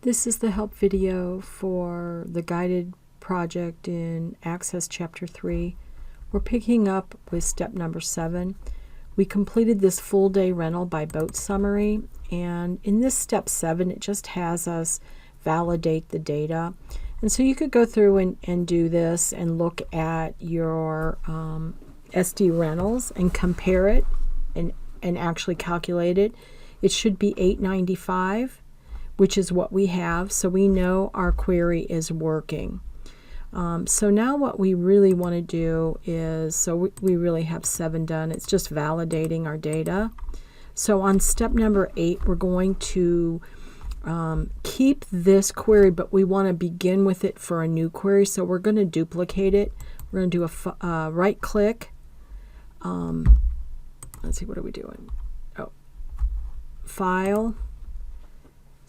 This is the help video for the guided project in Access Chapter 3. We're picking up with step number 7. We completed this full day rental by boat summary, and in this step 7 it just has us validate the data. And so you could go through and do this and look at your SD rentals and compare it and actually calculate it. It should be $8.95, which is what we have, so we know our query is working. So now what we really want to do is, so we really have 7 done. It's just validating our data. So on step number 8, we're going to keep this query, but we want to begin with it for a new query. So we're going to duplicate it. We're going to do a right click. Let's see, what are we doing? Oh, File,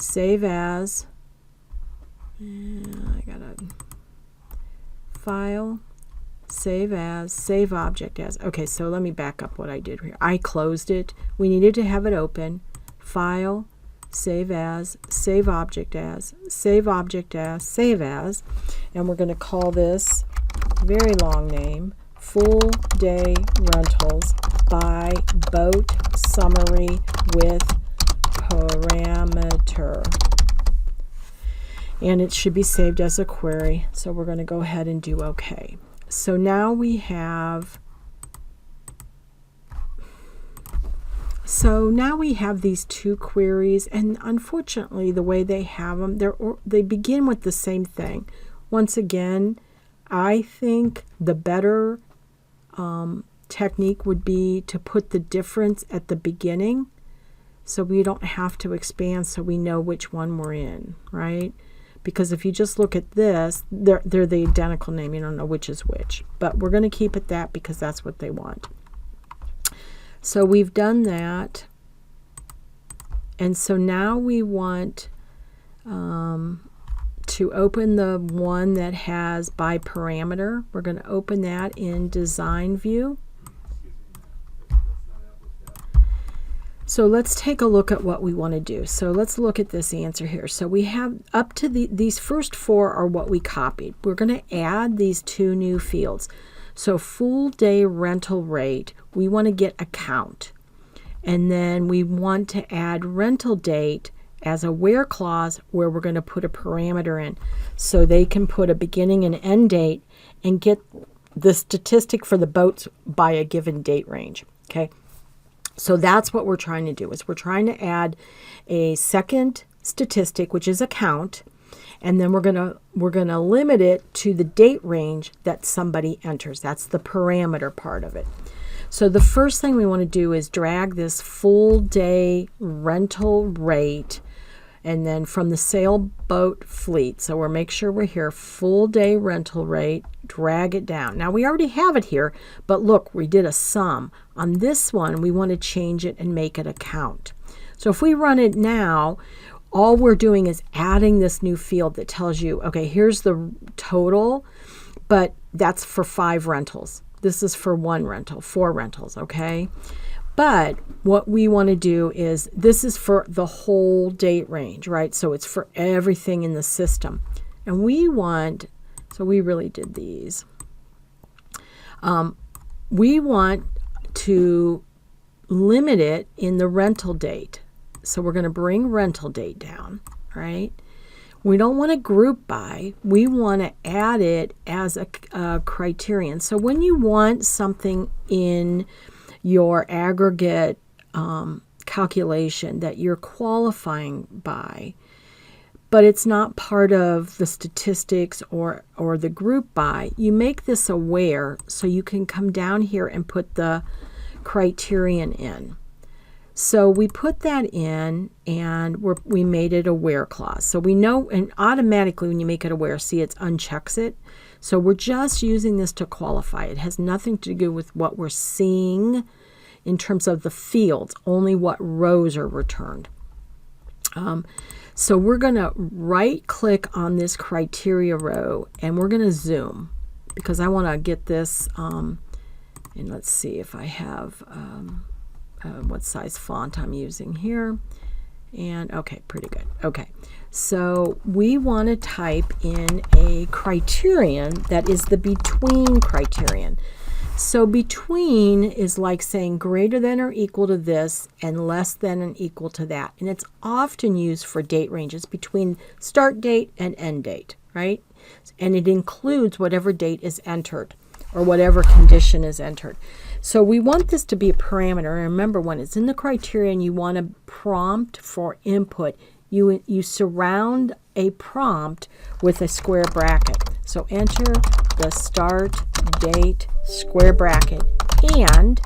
Save As. I gotta File, Save As, Save Object As. Okay, so let me back up what I did here. I closed it. We needed to have it open. File, Save As, Save Object As, Save Object As, Save As. And we're going to call this, very long name, Full Day Rentals by Boat Summary with Parameter. And it should be saved as a query, so we're going to go ahead and do OK. So now we have these two queries, and unfortunately the way they have them, they begin with the same thing. Once again, I think the better technique would be to put the difference at the beginning so we don't have to expand, so we know which one we're in, right? Because if you just look at this, they're the identical name. You don't know which is which. But we're going to keep it that because that's what they want. So we've done that. And so now we want to open the one that has by parameter. We're going to open that in Design View. So let's take a look at what we want to do. So let's look at this answer here. So we have up to these first 4 are what we copied. We're going to add these 2 new fields. So full day rental rate, we want to get account. And then we want to add rental date as a where clause where we're going to put a parameter in. So they can put a beginning and end date and get the statistic for the boats by a given date range. Okay. So that's what we're trying to do, is we're trying to add a second statistic, which is account, and then we're gonna limit it to the date range that somebody enters. That's the parameter part of it. So the first thing we want to do is drag this full day rental rate, and then from the sailboat fleet. So we'll make sure we're here, full day rental rate, drag it down. Now we already have it here, but look, we did a sum. On this one, we want to change it and make it a count. So if we run it now, all we're doing is adding this new field that tells you, okay, here's the total, but that's for 5 rentals. This is for 1 rental, 4 rentals, okay? But what we want to do is, this is for the whole date range, right? So it's for everything in the system. And we want, so we really did these. We want to limit it in the rental date. So we're going to bring rental date down, right? We don't want to group by. We want to add it as a criterion. So when you want something in your aggregate calculation that you're qualifying by, but it's not part of the statistics or the group by, you make this aware so you can come down here and put the criterion in. So we put that in, and we made it a where clause. So we know, and automatically when you make it a where, see, it unchecks it. So we're just using this to qualify. It has nothing to do with what we're seeing in terms of the fields, only what rows are returned. So we're going to right click on this criteria row, and we're going to zoom because I want to get this, and let's see if I have what size font I'm using here. And okay, pretty good. Okay, So we want to type in a criterion that is the between criterion. So between is like saying greater than or equal to this and less than and equal to that. And it's often used for date ranges between start date and end date, right? And it includes whatever date is entered or whatever condition is entered. So we want this to be a parameter. And remember, when it's in the criterion, you want to prompt for input. You surround a prompt with a square bracket. So enter the start date square bracket and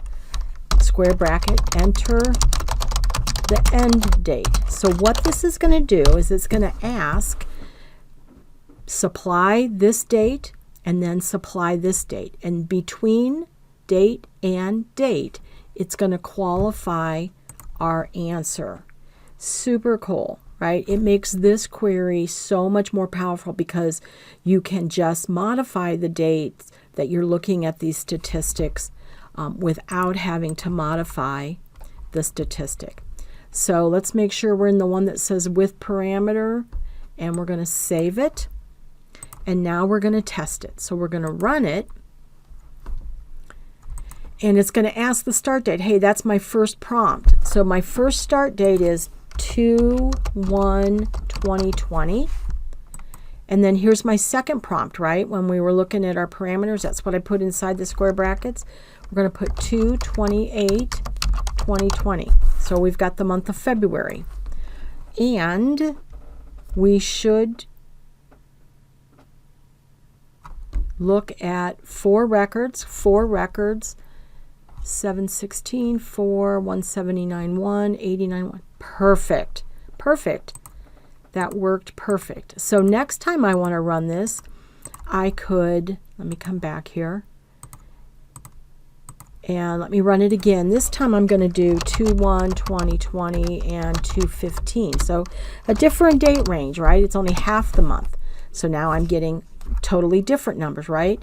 square bracket, enter the end date. So what this is going to do is it's going to ask, supply this date and then supply this date. And between date and date, it's going to qualify our answer. Super cool, right? It makes this query so much more powerful because you can just modify the dates that you're looking at these statistics without having to modify the statistic. So let's make sure we're in the one that says with parameter, and we're going to save it. And now we're going to test it. So we're going to run it. And it's going to ask the start date. Hey, that's my first prompt. So my first start date is 2/1/2020. And then here's my second prompt, right? When we were looking at our parameters, that's what I put inside the square brackets. We're going to put 2/28/2020. So we've got the month of February. And we should look at four records, 716, 4, 179, 1, 89, 1. Perfect. Perfect. That worked perfect. So next time I want to run this, I could, let me come back here, and let me run it again. This time I'm going to do 2/1/2020 and 2/15. So a different date range, right? It's only half the month. So now I'm getting totally different numbers, right?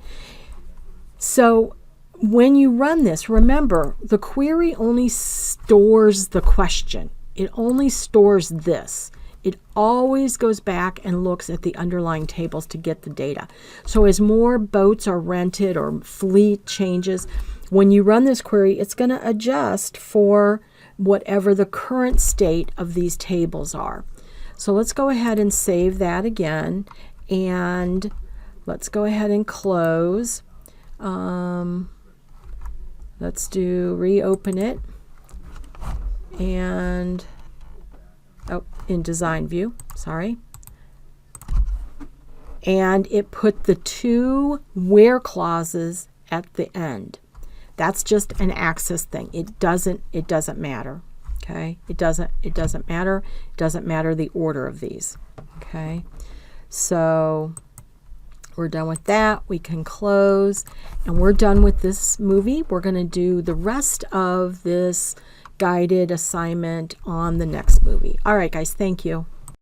So when you run this, remember, the query only stores the question. It only stores this. It always goes back and looks at the underlying tables to get the data. So as more boats are rented or fleet changes, when you run this query, it's going to adjust for whatever the current state of these tables are. So let's go ahead and save that again. And let's go ahead and close. Let's do reopen it. And in design view, sorry. And it put the two where clauses at the end. That's just an access thing. It doesn't matter. Okay? It doesn't matter. It doesn't matter the order of these. Okay? So we're done with that. We can close, and we're done with this movie. We're going to do the rest of this guided assignment on the next movie. All right, guys, thank you.